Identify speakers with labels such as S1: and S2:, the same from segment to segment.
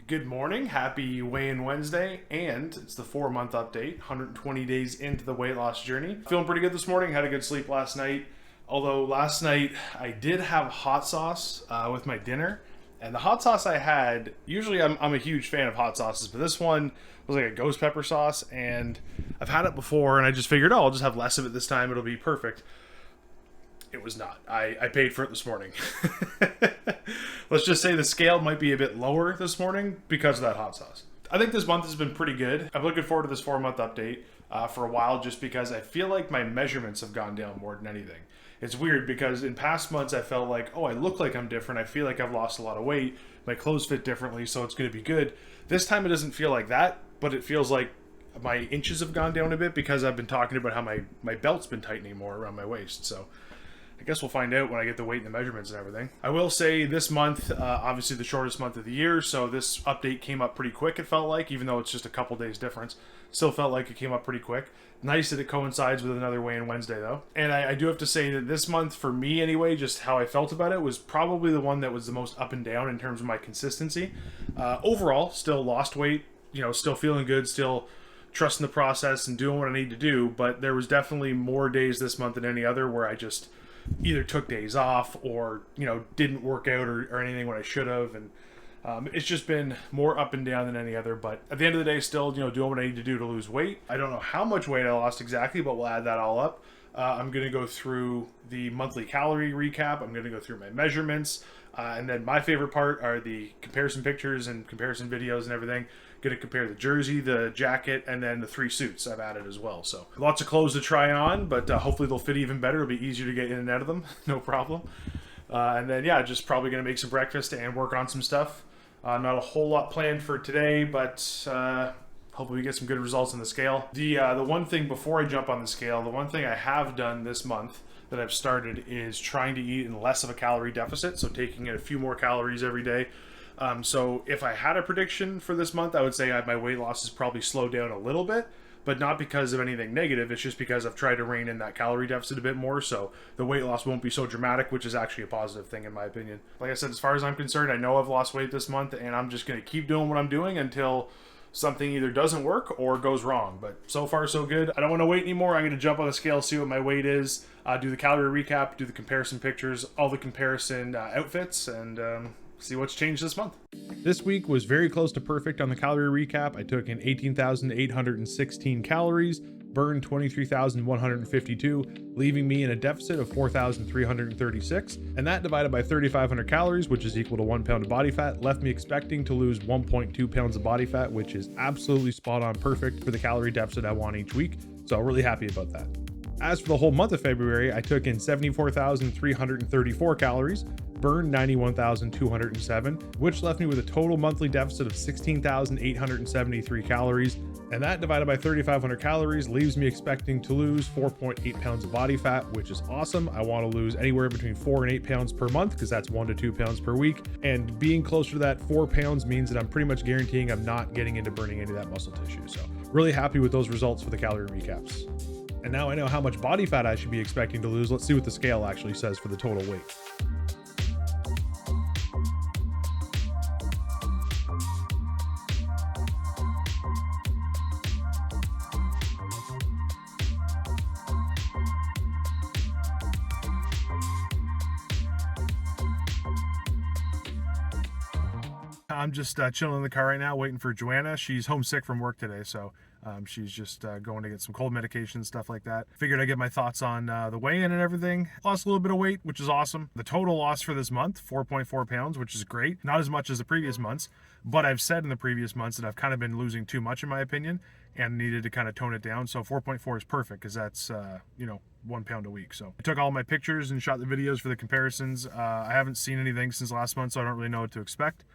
S1: Good morning, happy weigh-in Wednesday, and it's the 4-month update, 120 days into the weight loss journey. Feeling pretty good this morning, had a good sleep last night, although last night I did have hot sauce with my dinner, and the hot sauce I had, usually I'm a huge fan of hot sauces, but this one was like a ghost pepper sauce, and I've had it before, and I just figured, I'll just have less of it this time, it'll be perfect. It was not. I paid for it this morning. Let's just say the scale might be a bit lower this morning because of that hot sauce. I think this month has been pretty good. I'm looking forward to this 4-month update for a while just because I feel like my measurements have gone down more than anything. It's weird because in past months I felt like, oh, I look like I'm different. I feel like I've lost a lot of weight. My clothes fit differently, so it's going to be good. This time it doesn't feel like that, but it feels like my inches have gone down a bit because I've been talking about how my belt's been tightening more around my waist. So I guess we'll find out when I get the weight and the measurements and everything. I will say this month, obviously the shortest month of the year, so this update came up pretty quick, it felt like, even though it's just a couple days difference. Still felt like it came up pretty quick. Nice that it coincides with another weigh-in Wednesday, though. And I do have to say that this month, for me anyway, just how I felt about it, was probably the one that was the most up and down in terms of my consistency. Overall, still lost weight, still feeling good, still trusting the process and doing what I need to do, but there was definitely more days this month than any other where I just either took days off or didn't work out or anything when I should have, and it's just been more up and down than any other. But at the end of the day, still doing what I need to do to lose weight. I don't know how much weight I lost exactly, but we'll add that all up. I'm going to go through the monthly calorie recap. I'm going to go through my measurements, and then my favorite part are the comparison pictures and comparison videos and everything. Going to compare the jersey, the jacket, and then the 3 suits I've added as well. So lots of clothes to try on, but hopefully they'll fit even better. It'll be easier to get in and out of them, no problem. And then just probably going to make some breakfast and work on some stuff. Not a whole lot planned for today, but hopefully we get some good results on the scale. The one thing before I jump on the scale, the one thing I have done this month that I've started is trying to eat in less of a calorie deficit, so taking in a few more calories every day. So if I had a prediction for this month, I would say my weight loss has probably slowed down a little bit, but not because of anything negative. It's just because I've tried to rein in that calorie deficit a bit more, so the weight loss won't be so dramatic, which is actually a positive thing in my opinion. Like I said, as far as I'm concerned, I know I've lost weight this month, and I'm just going to keep doing what I'm doing until something either doesn't work or goes wrong. But so far so good. I don't want to wait anymore. I'm going to jump on the scale, see what my weight is, do the calorie recap, do the comparison pictures, all the comparison outfits, and see what's changed this month. This week was very close to perfect on the calorie recap. I took in 18,816 calories, burned 23,152, leaving me in a deficit of 4,336, and that divided by 3,500 calories, which is equal to 1 pound of body fat, left me expecting to lose 1.2 pounds of body fat, which is absolutely spot on perfect for the calorie deficit I want each week. So really happy about that. As for the whole month of February, I took in 74,334 calories, burned 91,207, which left me with a total monthly deficit of 16,873 calories, and that divided by 3,500 calories leaves me expecting to lose 4.8 pounds of body fat, which is awesome. I want to lose anywhere between 4 and 8 pounds per month because that's 1 to 2 pounds per week, and being closer to that 4 pounds means that I'm pretty much guaranteeing I'm not getting into burning any of that muscle tissue. So really happy with those results for the calorie recaps. And now I know how much body fat I should be expecting to lose. Let's see what the scale actually says for the total weight. I'm just chilling in the car right now, waiting for Joanna. She's homesick from work today, so she's just going to get some cold medication, stuff like that. Figured I'd get my thoughts on the weigh-in and everything. Lost a little bit of weight, which is awesome. The total loss for this month, 4.4 pounds, which is great. Not as much as the previous months, but I've said in the previous months that I've kind of been losing too much in my opinion and needed to kind of tone it down. So 4.4 is perfect because that's, 1 pound a week. So I took all my pictures and shot the videos for the comparisons. I haven't seen anything since last month, so I don't really know what to expect.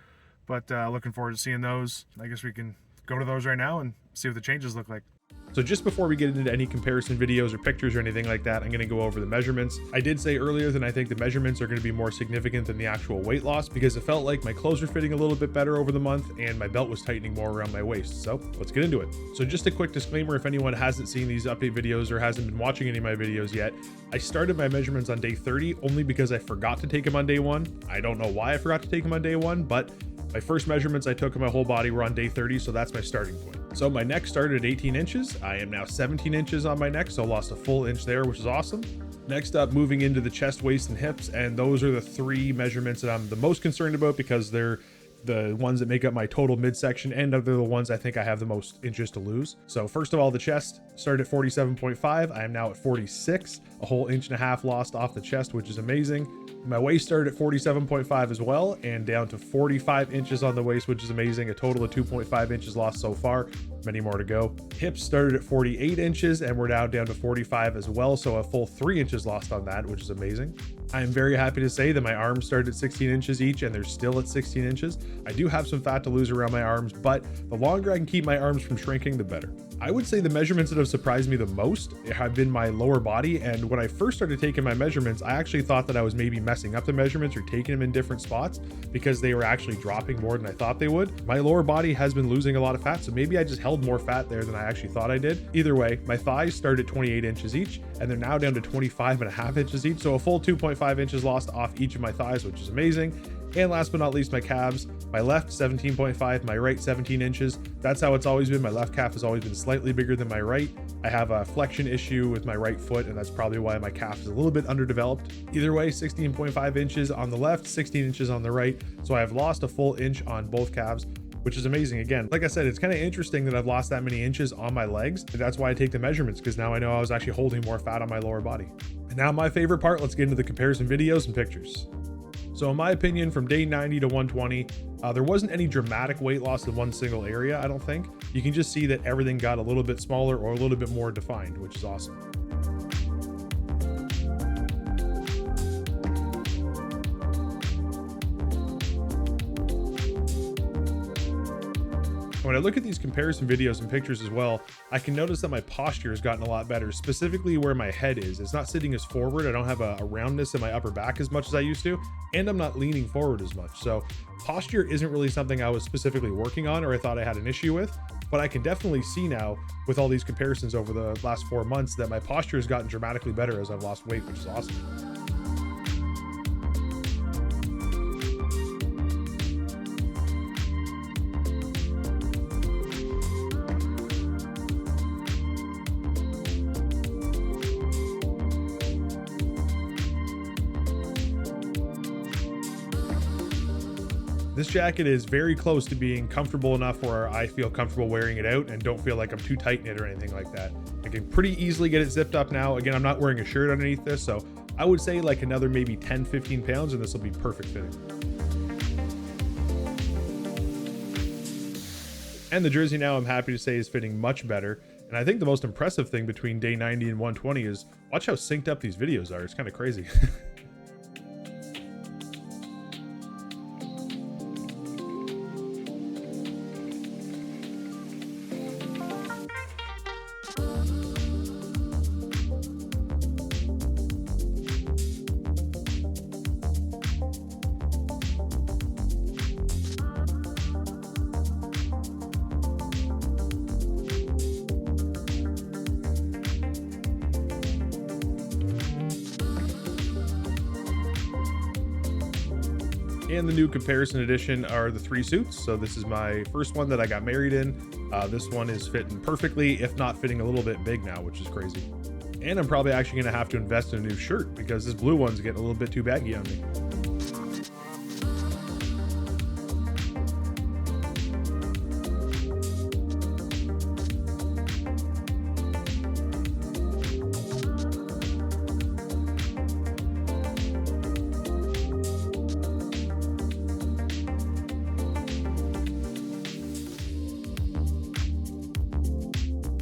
S1: But looking forward to seeing those. I guess we can go to those right now and see what the changes look like. So just before we get into any comparison videos or pictures or anything like that, I'm going to go over the measurements. I did say earlier that I think the measurements are going to be more significant than the actual weight loss because it felt like my clothes were fitting a little bit better over the month and my belt was tightening more around my waist. So let's get into it. So just a quick disclaimer, if anyone hasn't seen these update videos or hasn't been watching any of my videos yet, I started my measurements on day 30 only because I forgot to take them on day 1. I don't know why I forgot to take them on day 1, but My first measurements I took of my whole body were on day 30, so that's my starting point. So my neck started at 18 inches. I am now 17 inches on my neck, so lost a full inch there, which is awesome. Next up, moving into the chest, waist, and hips, and those are the three measurements that I'm the most concerned about because they're the ones that make up my total midsection, and they're the ones I think I have the most inches to lose. So first of all, the chest started at 47.5. I am now at 46, a whole inch and a half lost off the chest, which is amazing. My waist started at 47.5 as well, and down to 45 inches on the waist, which is amazing. A total of 2.5 inches lost so far, many more to go. Hips started at 48 inches, and we're now down to 45 as well, so a full 3 inches lost on that, which is amazing. I am very happy to say that my arms started at 16 inches each, and they're still at 16 inches. I do have some fat to lose around my arms, but the longer I can keep my arms from shrinking, the better. I would say the measurements that have surprised me the most have been my lower body, and when I first started taking my measurements, I actually thought that I was maybe messing up the measurements or taking them in different spots because they were actually dropping more than I thought they would. My lower body has been losing a lot of fat, so maybe I just held more fat there than I actually thought I did. Either way, my thighs started at 28 inches each, and they're now down to 25.5 inches each, so a full 2.5 inches lost off each of my thighs, which is amazing. And last but not least, my calves. My left 17.5, my right 17 inches. That's how it's always been. My left calf has always been slightly bigger than my right. I have a flexion issue with my right foot, and that's probably why my calf is a little bit underdeveloped. Either way, 16.5 inches on the left, 16 inches on the right. So I have lost a full inch on both calves, which is amazing. Again, like I said, it's kind of interesting that I've lost that many inches on my legs. And that's why I take the measurements, because now I know I was actually holding more fat on my lower body. And now my favorite part, let's get into the comparison videos and pictures. So in my opinion, from day 90 to 120, there wasn't any dramatic weight loss in one single area, I don't think. You can just see that everything got a little bit smaller or a little bit more defined, which is awesome. When I look at these comparison videos and pictures as well, I can notice that my posture has gotten a lot better, specifically where my head is. It's not sitting as forward. I don't have a roundness in my upper back as much as I used to, and I'm not leaning forward as much. So posture isn't really something I was specifically working on or I thought I had an issue with, but I can definitely see now with all these comparisons over the last 4 months that my posture has gotten dramatically better as I've lost weight, which is awesome. This jacket is very close to being comfortable enough where I feel comfortable wearing it out and don't feel like I'm too tight in it or anything like that. I can pretty easily get it zipped up now. Again, I'm not wearing a shirt underneath this, so I would say like another maybe 10-15 pounds and this will be perfect fitting. And the jersey now, I'm happy to say, is fitting much better. And I think the most impressive thing between day 90 and 120 is watch how synced up these videos are. It's kind of crazy. And the new comparison edition are the 3 suits. So this is my first one that I got married in. This one is fitting perfectly, if not fitting a little bit big now, which is crazy. And I'm probably actually gonna have to invest in a new shirt because this blue one's getting a little bit too baggy on me.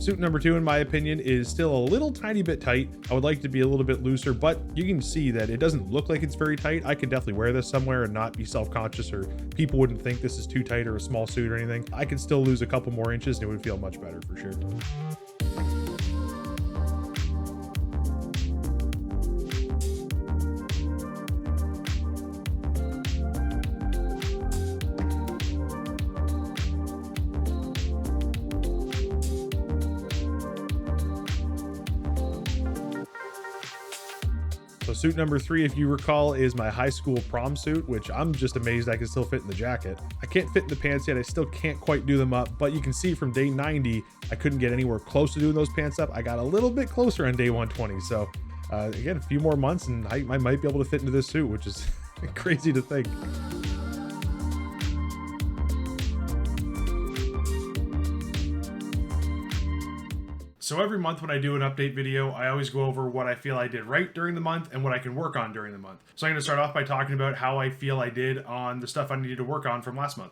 S1: Suit number 2, in my opinion, is still a little tiny bit tight. I would like to be a little bit looser, but you can see that it doesn't look like it's very tight. I could definitely wear this somewhere and not be self-conscious, or people wouldn't think this is too tight or a small suit or anything. I could still lose a couple more inches and it would feel much better for sure. So suit number 3, if you recall, is my high school prom suit, which I'm just amazed I can still fit in the jacket. I can't fit in the pants yet. I still can't quite do them up, but you can see from day 90, I couldn't get anywhere close to doing those pants up. I got a little bit closer on day 120. So again, a few more months and I might be able to fit into this suit, which is crazy to think. So every month when I do an update video, I always go over what I feel I did right during the month and what I can work on during the month. So I'm going to start off by talking about how I feel I did on the stuff I needed to work on from last month.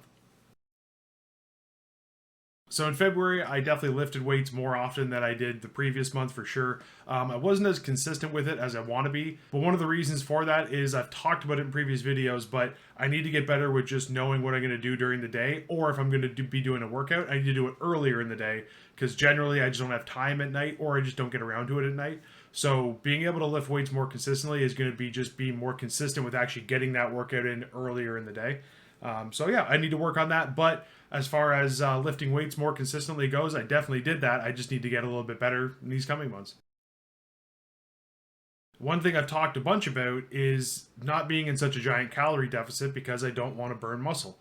S1: So in February, I definitely lifted weights more often than I did the previous month for sure. I wasn't as consistent with it as I want to be, but one of the reasons for that is I've talked about it in previous videos, but I need to get better with just knowing what I'm going to do during the day, or if I'm going to be doing a workout, I need to do it earlier in the day, because generally I just don't have time at night, or I just don't get around to it at night. So being able to lift weights more consistently is going to be just being more consistent with actually getting that workout in earlier in the day. So yeah, I need to work on that, but as far as lifting weights more consistently goes, I definitely did that. I just need to get a little bit better in these coming months. One thing I've talked a bunch about is not being in such a giant calorie deficit because I don't want to burn muscle.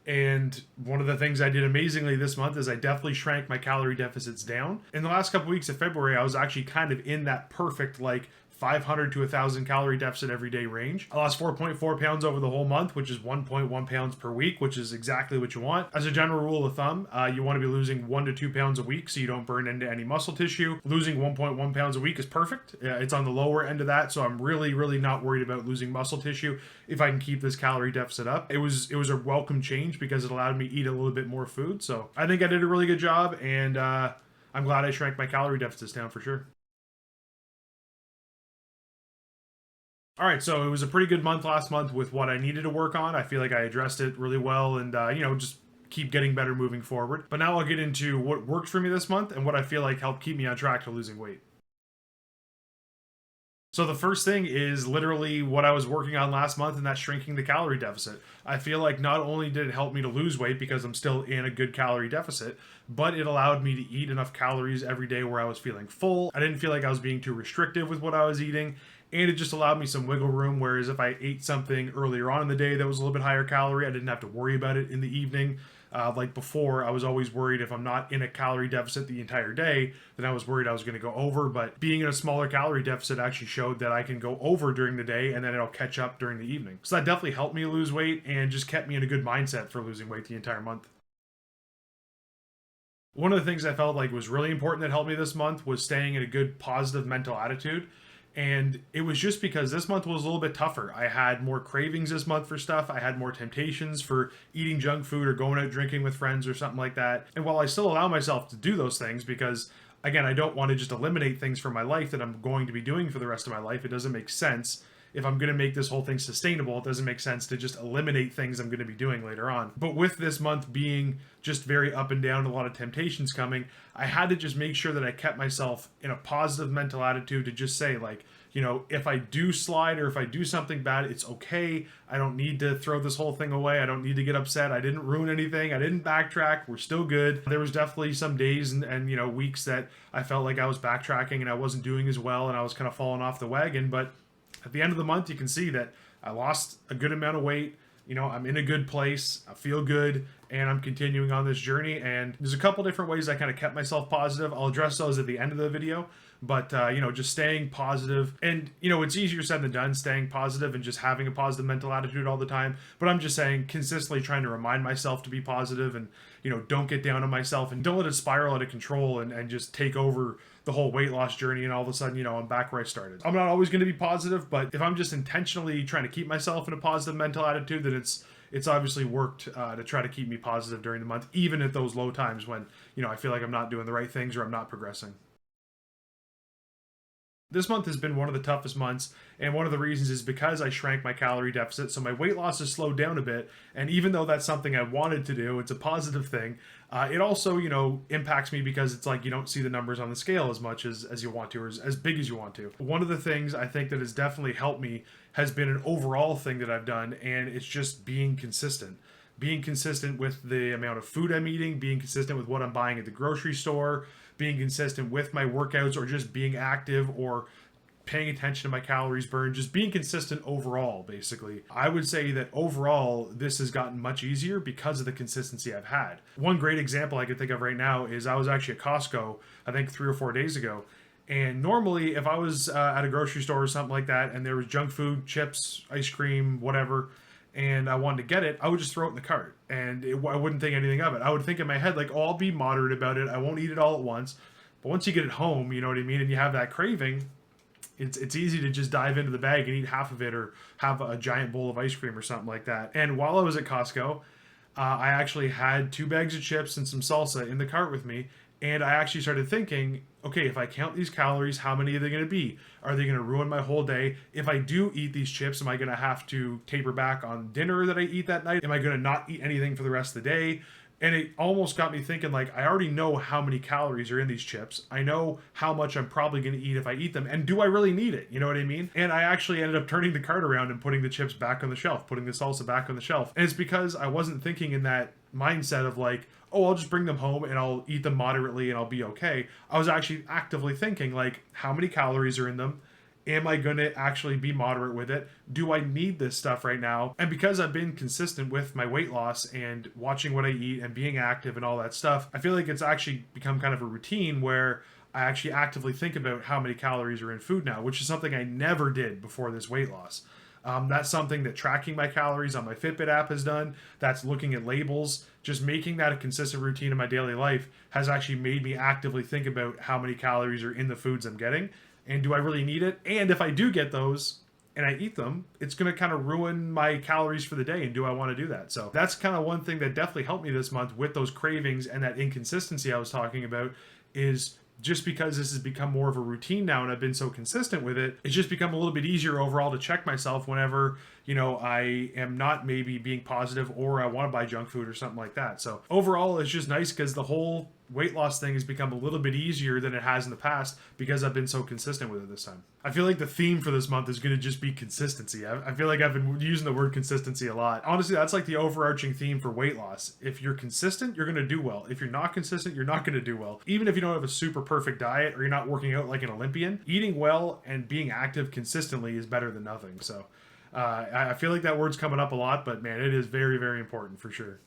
S1: And one of the things I did amazingly this month is I definitely shrank my calorie deficits down. In the last couple weeks of February, I was actually kind of in that perfect 500 to 1,000 calorie deficit every day range. I lost 4.4 pounds over the whole month, which is 1.1 pounds per week, which is exactly what you want. As a general rule of thumb, you want to be losing 1 to 2 pounds a week so you don't burn into any muscle tissue. Losing 1.1 pounds a week is perfect. It's on the lower end of that, so I'm really not worried about losing muscle tissue if I can keep this calorie deficit up. It was a welcome change because it allowed me to eat a little bit more food. So I think I did a really good job, and I'm glad I shrank my calorie deficits down for sure. All right, so it was a pretty good month last month with what I needed to work on. I feel like I addressed it really well and, just keep getting better moving forward. But now I'll get into what worked for me this month and what I feel like helped keep me on track to losing weight. So the first thing is literally what I was working on last month, and that's shrinking the calorie deficit. I feel like not only did it help me to lose weight because I'm still in a good calorie deficit, but it allowed me to eat enough calories every day where I was feeling full. I didn't feel like I was being too restrictive with what I was eating, and it just allowed me some wiggle room, whereas if I ate something earlier on in the day that was a little bit higher calorie, I didn't have to worry about it in the evening. Like before, I was always worried if I'm not in a calorie deficit the entire day, then I was worried I was going to go over. But being in a smaller calorie deficit actually showed that I can go over during the day and then it'll catch up during the evening. So that definitely helped me lose weight and just kept me in a good mindset for losing weight the entire month. One of the things I felt like was really important that helped me this month was staying in a good positive mental attitude. And it was just because this month was a little bit tougher. I had more cravings this month for stuff. I had more temptations for eating junk food or going out drinking with friends or something like that. And while I still allow myself to do those things, because again, I don't want to just eliminate things from my life that I'm going to be doing for the rest of my life. It doesn't make sense. If I'm going to make this whole thing sustainable, it doesn't make sense to just eliminate things I'm going to be doing later on. But with this month being just very up and down, a lot of temptations coming, I had to just make sure that I kept myself in a positive mental attitude to just say, if I do slide or if I do something bad, it's okay. I don't need to throw this whole thing away. I don't need to get upset. I didn't ruin anything. I didn't backtrack. We're still good. There was definitely some days and weeks that I felt like I was backtracking and I wasn't doing as well and I was kind of falling off the wagon. But at the end of the month, you can see that I lost a good amount of weight. I'm in a good place. I feel good, and I'm continuing on this journey. And there's a couple different ways I kind of kept myself positive. I'll address those at the end of the video. But, just staying positive. And, it's easier said than done, staying positive and just having a positive mental attitude all the time. But I'm just saying, consistently trying to remind myself to be positive and, don't get down on myself and don't let it spiral out of control and just take over the whole weight loss journey. And all of a sudden, I'm back where I started. I'm not always going to be positive, but if I'm just intentionally trying to keep myself in a positive mental attitude, then it's obviously worked to try to keep me positive during the month, even at those low times when, I feel like I'm not doing the right things or I'm not progressing. This month has been one of the toughest months, and one of the reasons is because I shrank my calorie deficit, so my weight loss has slowed down a bit, and even though that's something I wanted to do, it's a positive thing, it also, impacts me because it's like you don't see the numbers on the scale as much as you want to, or as big as you want to. One of the things I think that has definitely helped me has been an overall thing that I've done, and it's just being consistent. Being consistent with the amount of food I'm eating, being consistent with what I'm buying at the grocery store, being consistent with my workouts, or just being active or paying attention to my calories burned, just being consistent overall, basically. I would say that overall, this has gotten much easier because of the consistency I've had. One great example I could think of right now is I was actually at Costco, I think 3 or 4 days ago. And normally, if I was at a grocery store or something like that, and there was junk food, chips, ice cream, whatever, and I wanted to get it, I would just throw it in the cart, and I wouldn't think anything of it. I would think in my head, like, oh, I'll be moderate about it. I won't eat it all at once. But once you get it home, you know what I mean, and you have that craving, it's easy to just dive into the bag and eat half of it, or have a giant bowl of ice cream or something like that. And while I was at Costco, I actually had 2 bags of chips and some salsa in the cart with me, and I actually started thinking, okay, if I count these calories, how many are they going to be? Are they going to ruin my whole day? If I do eat these chips, am I going to have to taper back on dinner that I eat that night? Am I going to not eat anything for the rest of the day? And it almost got me thinking, like, I already know how many calories are in these chips. I know how much I'm probably going to eat if I eat them. And do I really need it? You know what I mean? And I actually ended up turning the cart around and putting the chips back on the shelf, putting the salsa back on the shelf. And it's because I wasn't thinking in that mindset of like, oh, I'll just bring them home and I'll eat them moderately and I'll be okay. I was actually actively thinking, like, how many calories are in them? Am I going to actually be moderate with it? Do I need this stuff right now? And because I've been consistent with my weight loss and watching what I eat and being active and all that stuff, I feel like it's actually become kind of a routine where I actually actively think about how many calories are in food now, which is something I never did before this weight loss. That's something that tracking my calories on my Fitbit app has done. That's looking at labels. Just making that a consistent routine in my daily life has actually made me actively think about how many calories are in the foods I'm getting. And do I really need it? And if I do get those and I eat them, it's going to kind of ruin my calories for the day. And do I want to do that? So that's kind of one thing that definitely helped me this month with those cravings and that inconsistency I was talking about, is just because this has become more of a routine now and I've been so consistent with it, it's just become a little bit easier overall to check myself whenever, you know, I am not maybe being positive or I want to buy junk food or something like that. So overall, it's just nice because the whole weight loss thing has become a little bit easier than it has in the past because I've been so consistent with it this time. I feel like the theme for this month is going to just be consistency. I feel like I've been using the word consistency a lot. Honestly, that's like the overarching theme for weight loss. If you're consistent, you're going to do well. If you're not consistent, you're not going to do well. Even if you don't have a super perfect diet or you're not working out like an Olympian, eating well and being active consistently is better than nothing. So I feel like that word's coming up a lot, but man, it is very, very important for sure.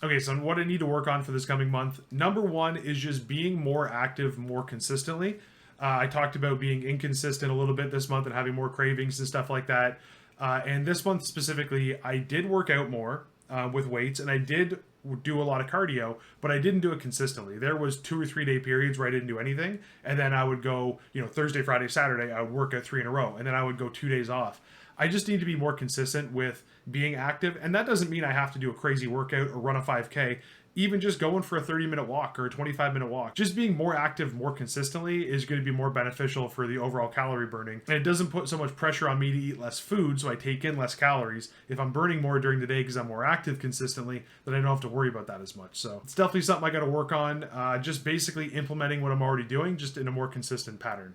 S1: Okay, so what I need to work on for this coming month. Number one is just being more active more consistently. I talked about being inconsistent a little bit this month and having more cravings and stuff like that. And this month specifically, I did work out more with weights, and I did do a lot of cardio, but I didn't do it consistently. There was 2 or 3 day periods where I didn't do anything, and then I would go, you know, Thursday, Friday, Saturday, I would work at 3 in a row, and then I would go 2 days off. I just need to be more consistent with being active, and that doesn't mean I have to do a crazy workout or run a 5K. Even just going for a 30-minute walk or a 25-minute walk, just being more active more consistently is going to be more beneficial for the overall calorie burning. And it doesn't put so much pressure on me to eat less food, so I take in less calories. If I'm burning more during the day because I'm more active consistently, then I don't have to worry about that as much. So it's definitely something I got to work on, just basically implementing what I'm already doing, just in a more consistent pattern.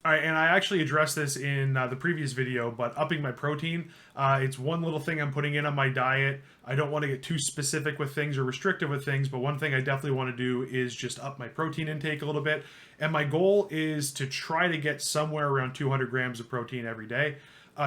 S1: All right, and I actually addressed this in the previous video, but upping my protein, it's one little thing I'm putting in on my diet. I don't want to get too specific with things or restrictive with things, but one thing I definitely want to do is just up my protein intake a little bit. And my goal is to try to get somewhere around 200 grams of protein every day.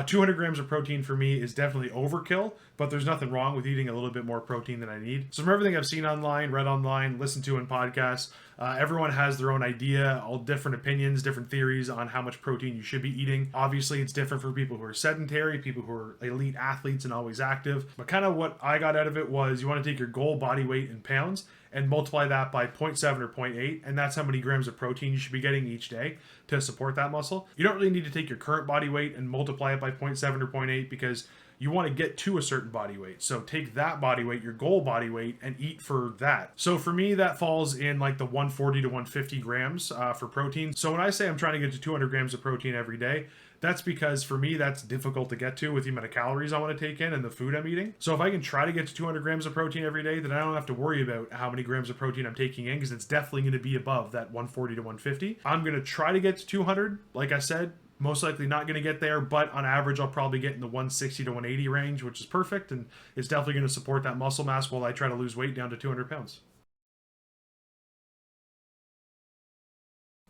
S1: 200 grams of protein for me is definitely overkill, but there's nothing wrong with eating a little bit more protein than I need. So from everything I've seen online, read online, listened to in podcasts, everyone has their own idea, all different opinions, different theories on how much protein you should be eating. Obviously, it's different for people who are sedentary, people who are elite athletes and always active. But kind of what I got out of it was you want to take your goal body weight in pounds and multiply that by 0.7 or 0.8, and that's how many grams of protein you should be getting each day to support that muscle. You don't really need to take your current body weight and multiply it by 0.7 or 0.8 because you want to get to a certain body weight. So take that body weight, your goal body weight, and eat for that. So for me, that falls in like the 140 to 150 grams for protein. So when I say I'm trying to get to 200 grams of protein every day, that's because for me, that's difficult to get to with the amount of calories I want to take in and the food I'm eating. So if I can try to get to 200 grams of protein every day, then I don't have to worry about how many grams of protein I'm taking in because it's definitely going to be above that 140 to 150. I'm going to try to get to 200. Like I said, most likely not going to get there, but on average, I'll probably get in the 160 to 180 range, which is perfect. And it's definitely going to support that muscle mass while I try to lose weight down to 200 pounds.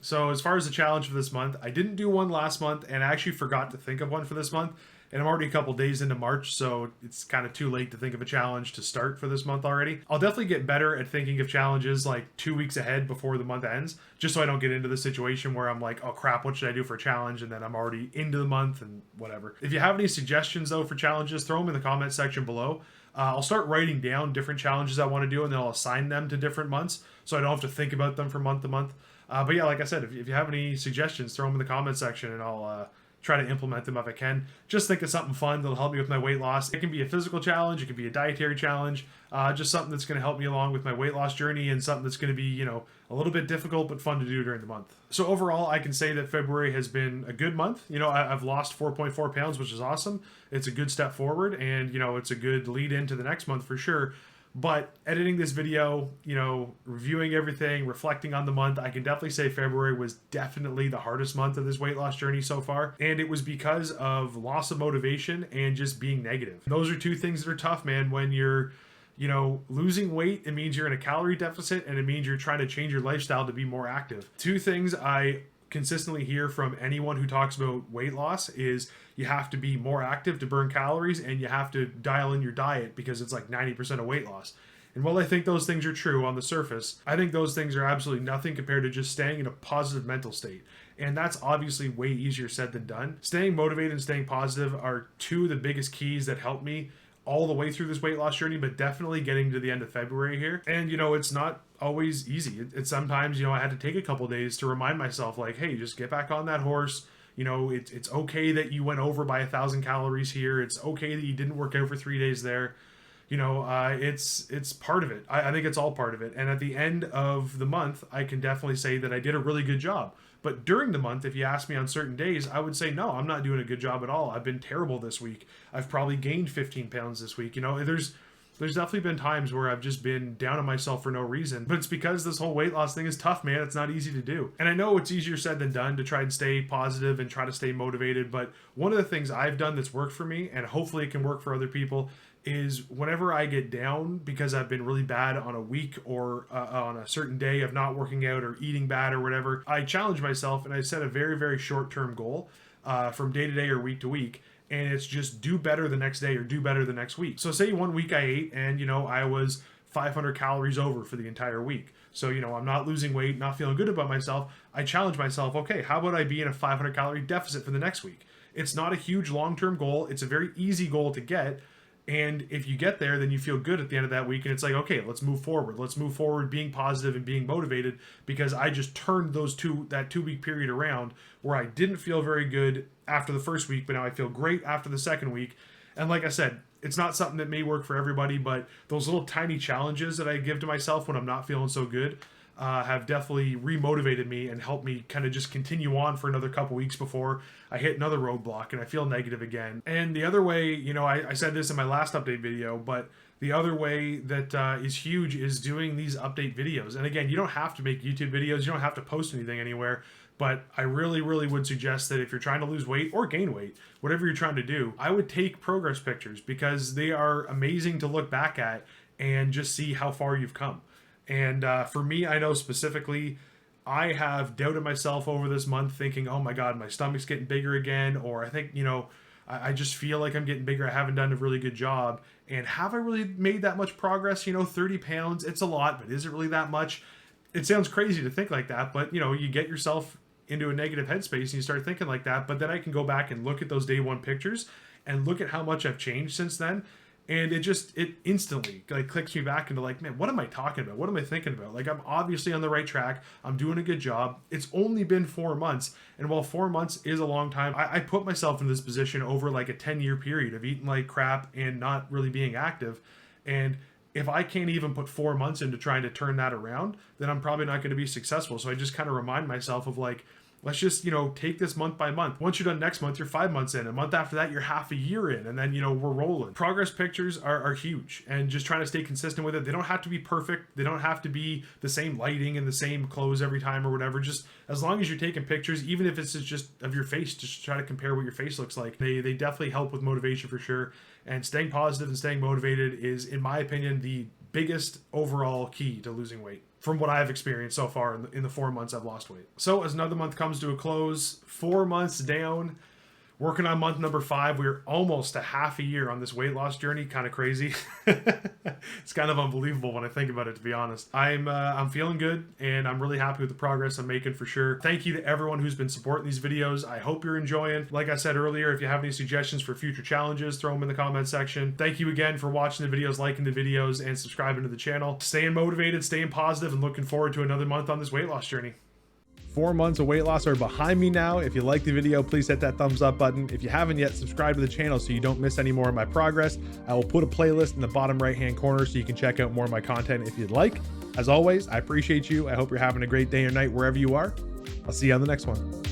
S1: So as far as the challenge for this month, I didn't do one last month, and I actually forgot to think of one for this month. And I'm already a couple days into March, so it's kind of too late to think of a challenge to start for this month already. I'll definitely get better at thinking of challenges like 2 weeks ahead before the month ends, just so I don't get into the situation where I'm like, oh crap, what should I do for a challenge? And then I'm already into the month and whatever. If you have any suggestions though for challenges, throw them in the comment section below. I'll start writing down different challenges I want to do, and then I'll assign them to different months, so I don't have to think about them from month to month. But yeah, like I said, if you have any suggestions, throw them in the comment section, and I'll try to implement them if I can. Just think of something fun that'll help me with my weight loss. It can be a physical challenge, it can be a dietary challenge, just something that's going to help me along with my weight loss journey, and something that's going to be, you know, a little bit difficult but fun to do during the month. So overall, I can say that February has been a good month. You know, I've lost 4.4 pounds, which is awesome. It's a good step forward, and you know, it's a good lead into the next month for sure. But editing this video, you know, reviewing everything, reflecting on the month, I can definitely say February was definitely the hardest month of this weight loss journey so far. And it was because of loss of motivation and just being negative. Those are two things that are tough, man. When you're, you know, losing weight, it means you're in a calorie deficit, and it means you're trying to change your lifestyle to be more active. Two things I consistently hear from anyone who talks about weight loss is you have to be more active to burn calories, and you have to dial in your diet because it's like 90% of weight loss. And while I think those things are true on the surface, I think those things are absolutely nothing compared to just staying in a positive mental state. And that's obviously way easier said than done. Staying motivated and staying positive are two of the biggest keys that help me all the way through this weight loss journey, but definitely getting to the end of February here. And, you know, it's not always easy. It's sometimes, you know, I had to take a couple days to remind myself, like, hey, just get back on that horse. You know, it's okay that you went over by 1,000 calories here. It's okay that you didn't work out for 3 days there. You know, it's part of it. I think it's all part of it. And at the end of the month, I can definitely say that I did a really good job. But during the month, if you ask me on certain days, I would say, no, I'm not doing a good job at all. I've been terrible this week. I've probably gained 15 pounds this week. You know, there's definitely been times where I've just been down on myself for no reason. But it's because this whole weight loss thing is tough, man. It's not easy to do. And I know it's easier said than done to try and stay positive and try to stay motivated. But one of the things I've done that's worked for me, and hopefully it can work for other people, is whenever I get down because I've been really bad on a week or on a certain day of not working out or eating bad or whatever, I challenge myself and I set a very, very short-term goal from day to day or week to week. And it's just do better the next day or do better the next week. So say one week I ate and, you know, I was 500 calories over for the entire week. So, you know, I'm not losing weight, not feeling good about myself. I challenge myself, okay, how about I be in a 500 calorie deficit for the next week? It's not a huge long-term goal. It's a very easy goal to get. And if you get there, then you feel good at the end of that week. And it's like, okay, let's move forward. Let's move forward being positive and being motivated, because I just turned that 2 week period around where I didn't feel very good after the first week, but now I feel great after the second week. And like I said, it's not something that may work for everybody, but those little tiny challenges that I give to myself when I'm not feeling so good have definitely remotivated me and helped me kind of just continue on for another couple weeks before I hit another roadblock and I feel negative again. And the other way, you know, I said this in my last update video, but the other way that is huge is doing these update videos. And again, you don't have to make YouTube videos. You don't have to post anything anywhere. But I really, really would suggest that if you're trying to lose weight or gain weight, whatever you're trying to do, I would take progress pictures, because they are amazing to look back at and just see how far you've come. And for me, I know specifically, I have doubted myself over this month thinking, oh my God, my stomach's getting bigger again. Or I think, you know, I just feel like I'm getting bigger. I haven't done a really good job. And have I really made that much progress? You know, 30 pounds, it's a lot, but is it really that much? It sounds crazy to think like that, but you know, you get yourself into a negative headspace and you start thinking like that. But then I can go back and look at those day one pictures and look at how much I've changed since then. And it instantly like clicks me back into like, man, what am I talking about? What am I thinking about? Like, I'm obviously on the right track. I'm doing a good job. It's only been 4 months. And while 4 months is a long time, I put myself in this position over like a 10-year period of eating like crap and not really being active. And if I can't even put 4 months into trying to turn that around, then I'm probably not going to be successful. So I just kind of remind myself of like, let's just, you know, take this month by month. Once you're done next month, you're 5 months in. A month after that, you're half a year in. And then, you know, we're rolling. Progress pictures are huge. And just trying to stay consistent with it. They don't have to be perfect. They don't have to be the same lighting and the same clothes every time or whatever. Just as long as you're taking pictures, even if it's just of your face, just try to compare what your face looks like. They definitely help with motivation for sure. And staying positive and staying motivated is, in my opinion, the biggest overall key to losing weight. from what I've experienced so far in the 4 months I've lost weight. So as another month comes to a close, 4 months down, working on month number 5. We're almost a half a year on this weight loss journey. Kind of crazy. It's kind of unbelievable when I think about it, to be honest. I'm feeling good, and I'm really happy with the progress I'm making for sure. Thank you to everyone who's been supporting these videos. I hope you're enjoying. Like I said earlier, if you have any suggestions for future challenges, throw them in the comment section. Thank you again for watching the videos, liking the videos, and subscribing to the channel. Staying motivated, staying positive, and looking forward to another month on this weight loss journey. 4 months of weight loss are behind me now. If you like the video, please hit that thumbs up button. If you haven't yet, subscribe to the channel so you don't miss any more of my progress. I will put a playlist in the bottom right hand corner so you can check out more of my content if you'd like. As always, I appreciate you. I hope you're having a great day or night wherever you are. I'll see you on the next one.